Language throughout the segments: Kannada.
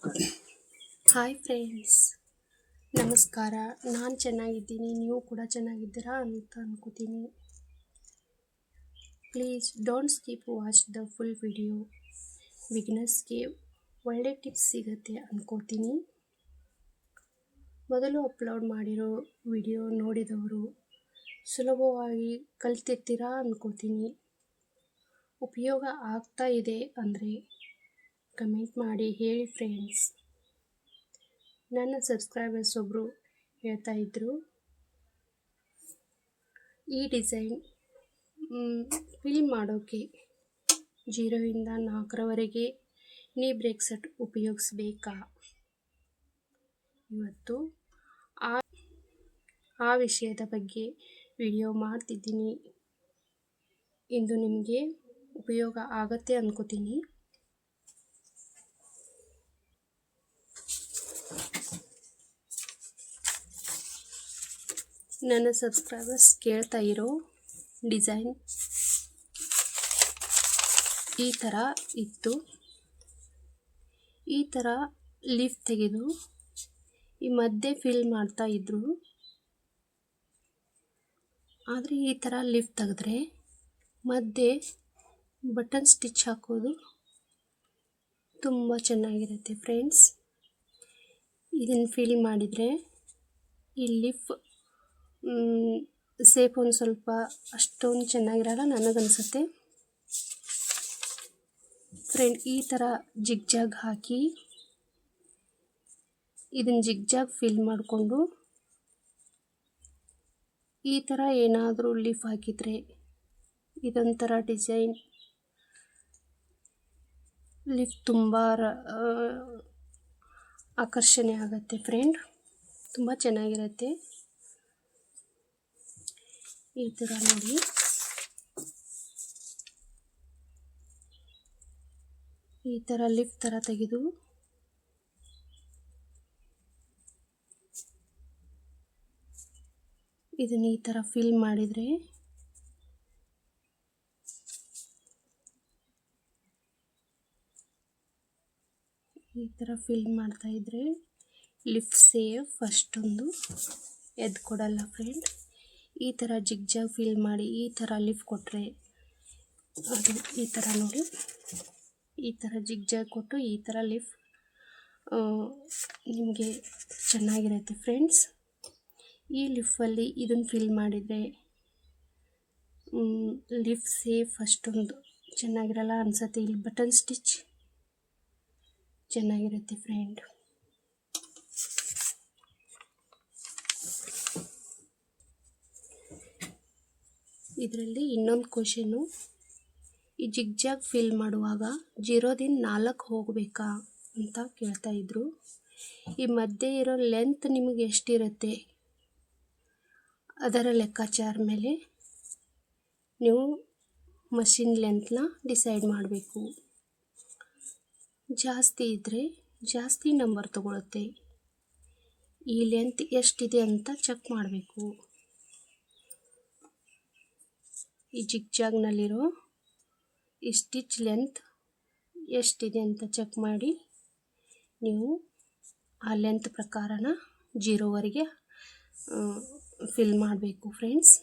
ಹಾಯ್ ಫ್ರೆಂಡ್ಸ್, ನಮಸ್ಕಾರ. ನಾನು ಚೆನ್ನಾಗಿದ್ದೀನಿ, ನೀವು ಕೂಡ ಚೆನ್ನಾಗಿದ್ದೀರಾ ಅಂತ ಅನ್ಕೋತೀನಿ. Please don't skip watch the full video. ಬಿಗಿನರ್ಸ್ಗೆ ಒಳ್ಳೆ ಟಿಪ್ಸ್ ಸಿಗುತ್ತೆ ಅನ್ಕೋತೀನಿ. ಮೊದಲು ಅಪ್ಲೋಡ್ ಮಾಡಿರೋ ವಿಡಿಯೋ ನೋಡಿದವರು ಸುಲಭವಾಗಿ ಕಲ್ತಿರ್ತೀರಾ ಅನ್ಕೋತೀನಿ. ಉಪಯೋಗ ಆಗ್ತಾ ಇದೆ ಅಂದರೆ ಕಮೆಂಟ್ ಮಾಡಿ ಹೇಳಿ ಫ್ರೆಂಡ್ಸ್. ನನ್ನ ಸಬ್ಸ್ಕ್ರೈಬರ್ಸ್ ಒಬ್ಬರು ಹೇಳ್ತಾ ಇದ್ರು, ಈ ಡಿಸೈನ್ ಫಿಲ್ ಮಾಡೋಕ್ಕೆ 0ಇಂದ 4ರವರೆಗೆ ನೀ ಬ್ರೇಕ್ ಸೆಟ್ ಉಪಯೋಗಿಸ್ಬೇಕಾ? ಇವತ್ತು ಆ ವಿಷಯದ ಬಗ್ಗೆ ವಿಡಿಯೋ ಮಾಡ್ತಿದ್ದೀನಿ. ಇಂದು ನಿಮಗೆ ಉಪಯೋಗ ಆಗತ್ತೆ ಅನ್ಕೋತೀನಿ. ನನ್ನ ಸಬ್ಸ್ಕ್ರೈಬರ್ಸ್ ಕೇಳ್ತಾ ಇರೋ ಡಿಸೈನ್ ಈ ಥರ ಇತ್ತು. ಈ ಥರ ಲೀಫ್ ತೆಗೆದು ಈ ಮಧ್ಯೆ ಫಿಲ್ ಮಾಡ್ತಾ ಇದ್ರು. ಆದರೆ ಈ ಥರ ಲೀಫ್ ತೆಗೆದ್ರೆ ಮಧ್ಯೆ ಬಟನ್ ಸ್ಟಿಚ್ ಹಾಕೋದು ತುಂಬ ಚೆನ್ನಾಗಿರುತ್ತೆ ಫ್ರೆಂಡ್ಸ್. ಇದನ್ನು ಫಿಲ್ ಮಾಡಿದರೆ ಈ ಲೀಫ್ ಸೇಪ್ ಒಂದು ಸ್ವಲ್ಪ ಅಷ್ಟೊಂದು ಚೆನ್ನಾಗಿರಲ್ಲ ನನಗನ್ಸುತ್ತೆ ಫ್ರೆಂಡ್. ಈ ಥರ ಜಿಗ್ಜಾಗ್ ಹಾಕಿ ಇದನ್ನು ಜಿಗ್ಜಾಗ್ ಫಿಲ್ ಮಾಡಿಕೊಂಡು ಈ ಥರ ಏನಾದರೂ ಲೀಫ್ ಹಾಕಿದರೆ ಇದೊಂಥರ ಡಿಸೈನ್ ಲೀಫ್ ತುಂಬ ಆಕರ್ಷಣೆ ಆಗುತ್ತೆ ಫ್ರೆಂಡ್, ತುಂಬ ಚೆನ್ನಾಗಿರುತ್ತೆ. ಈ ಥರ ನೋಡಿ, ಈ ಥರ ಲೀಫ್ ಥರ ತೆಗೆದು ಇದನ್ನು ಈ ಥರ ಫಿಲ್ ಮಾಡಿದರೆ ಈ ಥರ ಫಿಲ್ ಮಾಡ್ತಾ ಇದ್ರೆ ಲಿಫ್ಟ್ ಸೇಫ್ ಅಷ್ಟೊಂದು ಎದ್ದು ಕೊಡಲ್ಲ ಫ್ರೆಂಡ್. ಈ ಥರ ಜಿಗ್ಜಾಗ್ ಫಿಲ್ ಮಾಡಿ ಈ ಥರ ಲಿಫ್ಟ್ ಕೊಟ್ಟರೆ ಅದು ಈ ಥರ ನೋಡಿ, ಈ ಥರ ಜಿಗ್ಜಾಗ್ ಕೊಟ್ಟು ಈ ಥರ ಲಿಫ್ಟ್ ನಿಮಗೆ ಚೆನ್ನಾಗಿರುತ್ತೆ ಫ್ರೆಂಡ್ಸ್. ಈ ಲಿಫಲ್ಲಿ ಇದನ್ನು ಫಿಲ್ ಮಾಡಿದರೆ ಲಿಫ್ಟ್ ಸೇಫ್ ಅಷ್ಟೊಂದು ಚೆನ್ನಾಗಿರಲ್ಲ ಅನಿಸುತ್ತೆ. ಇಲ್ಲಿ ಬಟನ್ ಸ್ಟಿಚ್ ಚೆನ್ನಾಗಿರುತ್ತೆ ಫ್ರೆಂಡ್. ಇದರಲ್ಲಿ ಇನ್ನೊಂದು ಕ್ವಶನು, ಈ ಜಿಗ್ಜಾಗ್ ಫಿಲ್ ಮಾಡುವಾಗ 0ದಿಂದ 4 ಹೋಗಬೇಕಾ ಅಂತ ಕೇಳ್ತಾ ಇದ್ರು. ಈ ಮಧ್ಯೆ ಇರೋ ಲೆಂತ್ ನಿಮಗೆ ಎಷ್ಟಿರುತ್ತೆ ಅದರ ಲೆಕ್ಕಾಚಾರ ಮೇಲೆ ನೀವು ಮಷಿನ್ ಲೆಂತ್ನ ಡಿಸೈಡ್ ಮಾಡಬೇಕು. ಜಾಸ್ತಿ ಇದ್ದರೆ ಜಾಸ್ತಿ ನಂಬರ್ ತಗೊಳುತ್ತೆ. ಈ ಲೆಂತ್ ಎಷ್ಟಿದೆ ಅಂತ ಚೆಕ್ ಮಾಡಬೇಕು. ಈ ಜಿಗ್ಜಾಗ್ನಲ್ಲಿರೋ ಈ ಸ್ಟಿಚ್ ಲೆಂತ್ ಎಷ್ಟಿದೆ ಅಂತ ಚೆಕ್ ಮಾಡಿ ನೀವು ಆ ಲೆಂತ್ ಪ್ರಕಾರನ 0ವರೆಗೆ ಫಿಲ್ ಮಾಡಬೇಕು ಫ್ರೆಂಡ್ಸ್.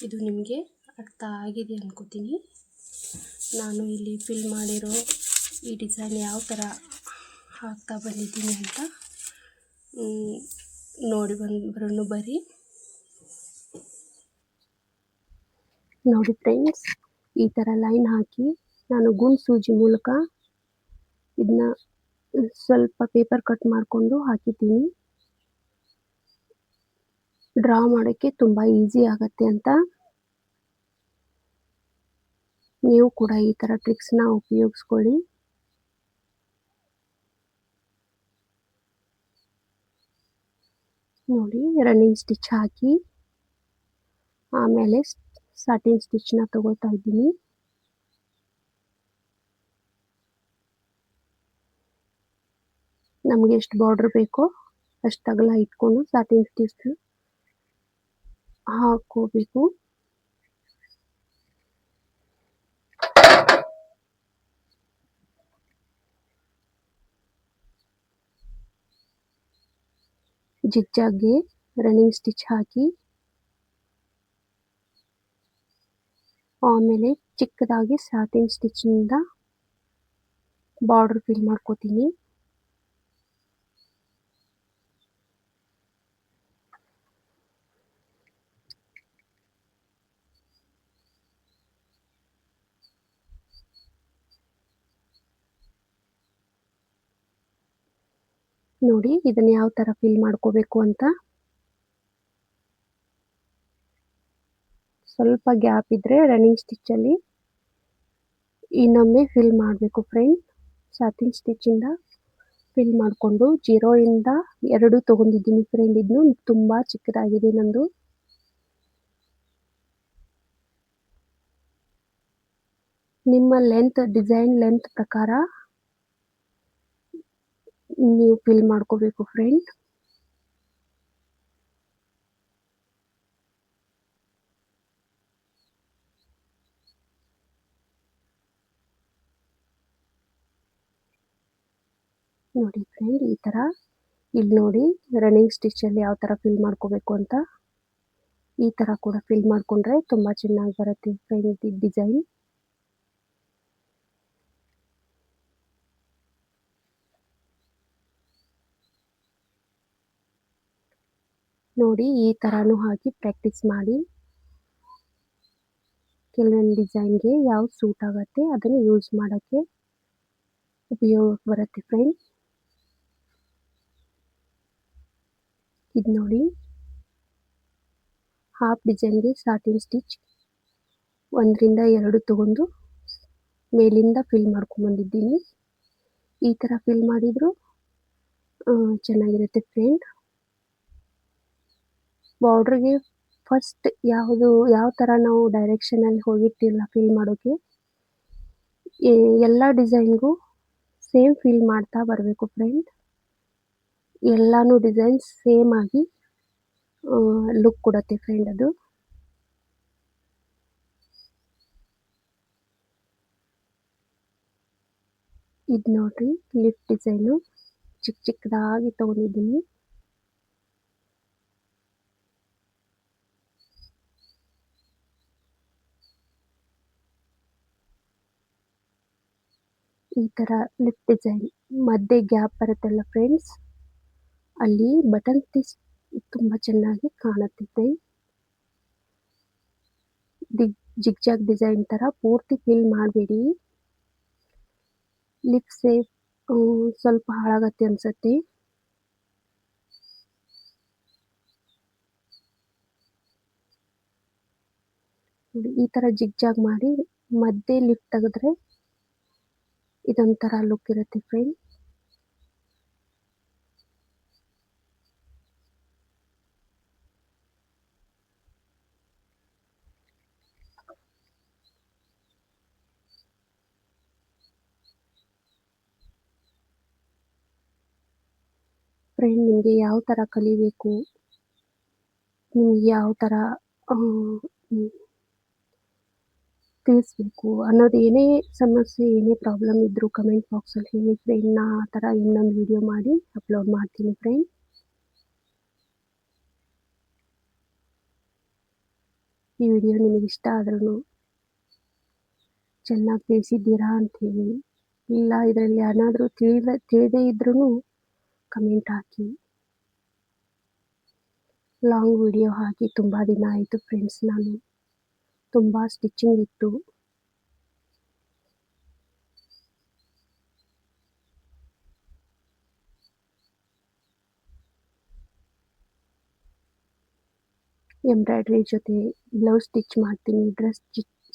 ಇದು ನಿಮಗೆ ಅರ್ಥ ಆಗಿದೆ ಅನ್ಕೋತೀನಿ. ನಾನು ಇಲ್ಲಿ ಫಿಲ್ ಮಾಡಿರೋ ಈ ಡಿಸೈನ್ ಯಾವ ಥರ ಹಾಕ್ತಾ ಬಂದಿದ್ದೀನಿ ಅಂತ ನೋಡಿ ಬರೋಣ ಬರ್ರಿ. ನೋಡಿ ಫ್ರೆಂಡ್ಸ್, ಈ ಥರ ಲೈನ್ ಹಾಕಿ ನಾನು ಗುಂಡು ಸೂಜಿ ಮೂಲಕ ಇದನ್ನ ಸ್ವಲ್ಪ ಪೇಪರ್ ಕಟ್ ಮಾಡಿಕೊಂಡು ಹಾಕಿದ್ದೀನಿ. ಡ್ರಾ ಮಾಡೋಕ್ಕೆ ತುಂಬ ಈಸಿ ಆಗತ್ತೆ ಅಂತ ನೀವು ಕೂಡ ಈ ಥರ ಟ್ರಿಕ್ಸ್ನ ಉಪಯೋಗಿಸ್ಕೊಳ್ಳಿ. ನೋಡಿ, ರನ್ನಿಂಗ್ ಸ್ಟಿಚ್ ಹಾಕಿ ಆಮೇಲೆ ಸಾಟಿನ್ ಸ್ಟಿಚ್ನ ತಗೋತಾ ಇದ್ದೀನಿ. ನಮಗೆ ಎಷ್ಟು ಬಾರ್ಡರ್ ಬೇಕೋ ಅಷ್ಟು ಅಗಲ ಇಟ್ಕೊಂಡು ಸಾಟಿನ್ ಸ್ಟಿಚ್ ಹಾಕೋಬೇಕು. ಜಿಗ್ಜಾಗ್ಗೆ ರನ್ನಿಂಗ್ ಸ್ಟಿಚ್ ಹಾಕಿ ಆಮೇಲೆ ಚಿಕ್ಕದಾಗಿ ಸ್ಟಾರ್ಟಿಂಗ್ ಸ್ಟಿಚ್ನಿಂದ ಬಾರ್ಡರ್ ಫಿಲ್ ಮಾಡ್ಕೋತೀನಿ. ನೋಡಿ ಇದನ್ನ ಯಾವ ತರ ಫಿಲ್ ಮಾಡ್ಕೋಬೇಕು ಅಂತ. ಸ್ವಲ್ಪ ಗ್ಯಾಪ್ ಇದ್ರೆ ರನ್ನಿಂಗ್ ಸ್ಟಿಚ್ ಅಲ್ಲಿ ಇನ್ನೊಮ್ಮೆ ಫಿಲ್ ಮಾಡಬೇಕು ಫ್ರೆಂಡ್. ಸ್ಟಾರ್ಟಿಂಗ್ ಸ್ಟಿಚ್ ಇಂದ ಫಿಲ್ ಮಾಡಿಕೊಂಡು 0 ಇಂದ 2 ತಗೊಂಡಿದ್ದೀನಿ ಫ್ರೆಂಡ್. ಇದು ತುಂಬಾ ಚಿಕ್ಕದಾಗಿದೆ ನಂದು. ನಿಮ್ಮ ಡಿಸೈನ್ ಲೆಂತ್ ಪ್ರಕಾರ ನೀವು ಫಿಲ್ ಮಾಡ್ಕೋಬೇಕು ಫ್ರೆಂಡ್. ನೋಡಿ ಫ್ರೆಂಡ್, ಈ ತರ ಇಲ್ಲಿ ನೋಡಿ ರನ್ನಿಂಗ್ ಸ್ಟಿಚ್ ಅಲ್ಲಿ ಯಾವ ತರ ಫಿಲ್ ಮಾಡ್ಕೋಬೇಕು ಅಂತ. ಈ ತರ ಕೂಡ ಫಿಲ್ ಮಾಡ್ಕೊಂಡ್ರೆ ತುಂಬಾ ಚೆನ್ನಾಗಿ ಬರುತ್ತೆ ಫ್ರೆಂಡ್ ಡಿಸೈನ್. ನೋಡಿ ಈ ತರಾನು ಹಾಕಿ ಪ್ರಾಕ್ಟೀಸ್ ಮಾಡಿ. ಕೆಲವೊಂದು ಡಿಸೈನ್ಗೆ ಯಾವ್ದು ಸೂಟ್ ಆಗುತ್ತೆ ಅದನ್ನು ಯೂಸ್ ಮಾಡೋಕ್ಕೆ ಉಪಯೋಗ ಬರುತ್ತೆ ಫ್ರೆಂಡ್. ಇದು ನೋಡಿ ಹಾಫ್ ಡಿಸೈನ್ಗೆ ಸ್ಟಾರ್ಟಿಂಗ್ ಸ್ಟಿಚ್ 1 ರಿಂದ 2 ತಗೊಂಡು ಮೇಲಿಂದ ಫಿಲ್ ಮಾಡ್ಕೊಂಡು ಬಂದಿದ್ದೀನಿ. ಈ ತರ ಫಿಲ್ ಮಾಡಿದ್ರು ಚೆನ್ನಾಗಿರುತ್ತೆ ಫ್ರೆಂಡ್. ಬಾರ್ಡ್ರಿಗೆ ಫಸ್ಟ್ ಯಾವ ತರ ನಾವು ಡೈರೆಕ್ಷನ್ ಅಲ್ಲಿ ಹೋಗಿರ್ತಿಲ್ಲ ಫಿಲ್ ಮಾಡೋಕೆ, ಎಲ್ಲ ಡಿಸೈನ್ಗೂ ಸೇಮ್ ಫಿಲ್ ಮಾಡ್ತಾ ಬರಬೇಕು ಫ್ರೆಂಡ್. ಎಲ್ಲಾನು ಡಿಸೈನ್ ಸೇಮ್ ಆಗಿ ಲುಕ್ ಕೊಡುತ್ತೆ ಫ್ರೆಂಡ್ ಅದು. ಇದು ನೋಡ್ರಿ ಲಿಫ್ಟ್ ಡಿಸೈನು ಚಿಕ್ಕದಾಗಿ ತಗೊಂಡಿದ್ದೀನಿ. ಈ ತರ ಲಿಫ್ಟ್ ಡಿಸೈನ್ ಮಧ್ಯೆ ಗ್ಯಾಪ್ ಬರುತ್ತಲ್ಲ ಫ್ರೆಂಡ್ಸ್, ಅಲ್ಲಿ ಬಟನ್ ಪೀಸ್ ತುಂಬಾ ಚೆನ್ನಾಗಿ ಕಾಣುತ್ತೆ. ಜಿಗ್ಜಾಗ್ ಡಿಸೈನ್ ತರ ಪೂರ್ತಿ ಫಿಲ್ ಮಾಡಬೇಡಿ. ಲಿಪ್ ಸೇಫ್ ಸ್ವಲ್ಪ ಹಾಳಾಗತ್ತೆ ಅನ್ಸತ್ತೆ. ಈ ತರ ಜಿಗ್ಜಾಗ್ ಮಾಡಿ ಮಧ್ಯೆ ಲಿಪ್ ತೆಗೆದ್ರೆ ಇದೊಂಥರ ಲುಕ್ ಇರುತ್ತೆ ಫ್ರೆಂಡ್. ಫ್ರೆಂಡ್ ನಿಮಗೆ ಯಾವ ತರ ಕಲಿಬೇಕು, ನಿಮ್ಗೆ ಯಾವ ತರ ತಿಳಿಸ್ಬೇಕು ಅನ್ನೋದು ಏನೇ ಸಮಸ್ಯೆ ಏನೇ ಪ್ರಾಬ್ಲಮ್ ಇದ್ರೂ ಕಮೆಂಟ್ ಬಾಕ್ಸಲ್ಲಿ ಹೇಳಿ ಫ್ರೆಂಡ್. ನಾ ಆ ಥರ ಇನ್ನೊಂದು ವಿಡಿಯೋ ಮಾಡಿ ಅಪ್ಲೋಡ್ ಮಾಡ್ತೀನಿ ಫ್ರೆಂಡ್. ಈ ವಿಡಿಯೋ ನಿಮಗೆ ಇಷ್ಟ ಆದ್ರೂ ಚೆನ್ನಾಗಿ ತಿಳಿಸಿದ್ದೀರಾ ಅಂಥೇಳಿ, ಇಲ್ಲ ಇದರಲ್ಲಿ ಏನಾದರೂ ತಿಳಿದೇ ಇದ್ರೂ ಕಮೆಂಟ್ ಹಾಕಿ. ಲಾಂಗ್ ವಿಡಿಯೋ ಹಾಕಿ ತುಂಬ ದಿನ ಆಯಿತು ಫ್ರೆಂಡ್ಸ್. ನಾನು ತುಂಬ ಸ್ಟಿಚಿಂಗ್ ಇತ್ತು. ಎಂಬ್ರಾಯ್ಡ್ರಿ ಜೊತೆ ಬ್ಲೌಸ್ ಸ್ಟಿಚ್ ಮಾಡ್ತೀನಿ, ಡ್ರೆಸ್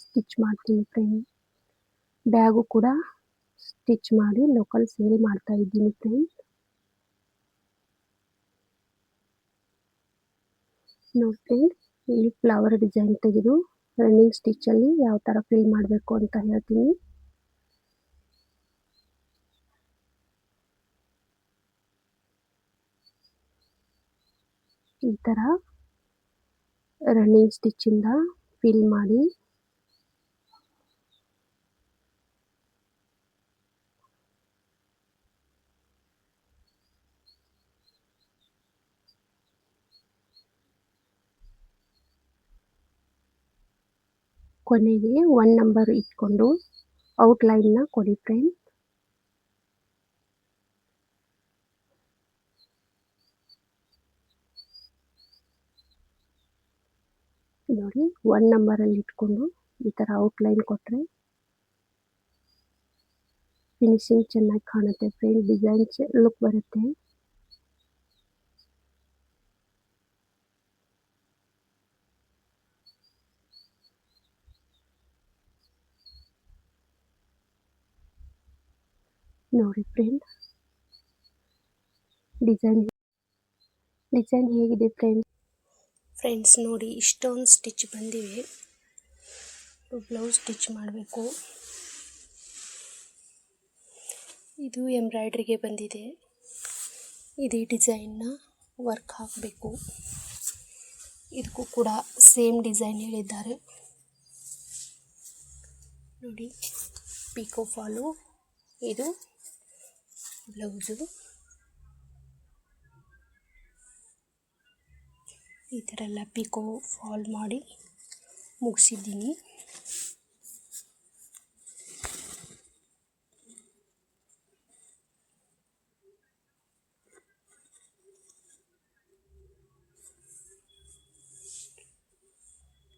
ಸ್ಟಿಚ್ ಮಾಡ್ತೀನಿ ಫ್ರೆಂಡ್. ಬ್ಯಾಗು ಕೂಡ ಸ್ಟಿಚ್ ಮಾಡಿ ಲೋಕಲ್ ಸೇಲ್ ಮಾಡ್ತಾ ಇದ್ದೀನಿ ಫ್ರೆಂಡ್. ನೋಡಿ ಫ್ರೆಂಡ್, ಇಲ್ಲಿ ಫ್ಲವರ್ ಡಿಸೈನ್ ತೆಗೆದು ರನ್ನಿಂಗ್ ಸ್ಟಿಚ್ಚಲ್ಲಿ ಯಾವ ಥರ ಫಿಲ್ ಮಾಡಬೇಕು ಅಂತ ಹೇಳ್ತೀನಿ. ಈ ಥರ ರನ್ನಿಂಗ್ ಸ್ಟಿಚ್ಚಿಂದ ಫಿಲ್ ಮಾಡಿ ಕೊನೆಗೆ 1 ನಂಬರ್ ಇಟ್ಕೊಂಡು ಔಟ್ಲೈನ್ನ ಕೊಡಿ ಫ್ರೆಂಡ್. ನೋಡಿ 1 ನಂಬರಲ್ಲಿ ಇಟ್ಕೊಂಡು ಈ ಥರ ಔಟ್ಲೈನ್ ಕೊಟ್ಟರೆ ಫಿನಿಶಿಂಗ್ ಚೆನ್ನಾಗಿ ಕಾಣುತ್ತೆ ಫ್ರೆಂಡ್. ಡಿಸೈನ್ ಲುಕ್ ಬರುತ್ತೆ. ನೋಡಿ ಫ್ರೆಂಡ್ ಡಿಸೈನ್ ಹೇಗಿದೆ ಫ್ರೆಂಡ್ಸ್ ನೋಡಿ ಇಷ್ಟೊಂದು ಸ್ಟಿಚ್ ಬಂದಿವೆ. ಬ್ಲೌಸ್ ಸ್ಟಿಚ್ ಮಾಡಬೇಕು. ಇದು ಎಂಬ್ರಾಯ್ಡ್ರಿಗೆ ಬಂದಿದೆ. ಇದೇ ಡಿಸೈನ್ನ ವರ್ಕ್ ಹಾಕಬೇಕು. ಇದಕ್ಕೂ ಕೂಡ ಸೇಮ್ ಡಿಸೈನ್ ಹೇಳಿದ್ದಾರೆ ನೋಡಿ. ಪಿಕೋ ಫಾಲು, ಇದು ಬ್ಲೌಸು. ಈ ಥರ ಎಲ್ಲ ಪಿಕೋ ಫಾಲ್ ಮಾಡಿ ಮುಗಿಸಿದ್ದೀನಿ.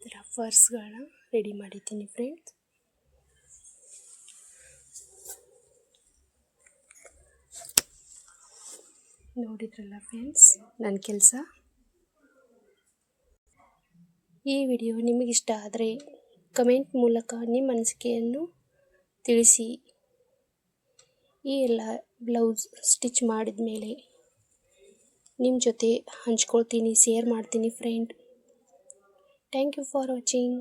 ಈ ಥರ ಫರ್ಸ್ಗಳನ್ನ ರೆಡಿ ಮಾಡಿದ್ದೀನಿ ಫ್ರೆಂಡ್ಸ್. ನೋಡಿದ್ರಲ್ಲ ಫ್ರೆಂಡ್ಸ್ ನನ್ನ ಕೆಲಸ. ಈ ವಿಡಿಯೋ ನಿಮಗಿಷ್ಟ ಆದರೆ ಕಮೆಂಟ್ ಮೂಲಕ ನಿಮ್ಮ ಅನಿಸಿಕೆಯನ್ನು ತಿಳಿಸಿ. ಈ ಎಲ್ಲ ಬ್ಲೌಸ್ ಸ್ಟಿಚ್ ಮಾಡಿದ ಮೇಲೆ ನಿಮ್ಮ ಜೊತೆ ಹಂಚ್ಕೊಳ್ತೀನಿ, ಶೇರ್ ಮಾಡ್ತೀನಿ friend. Thank you for watching.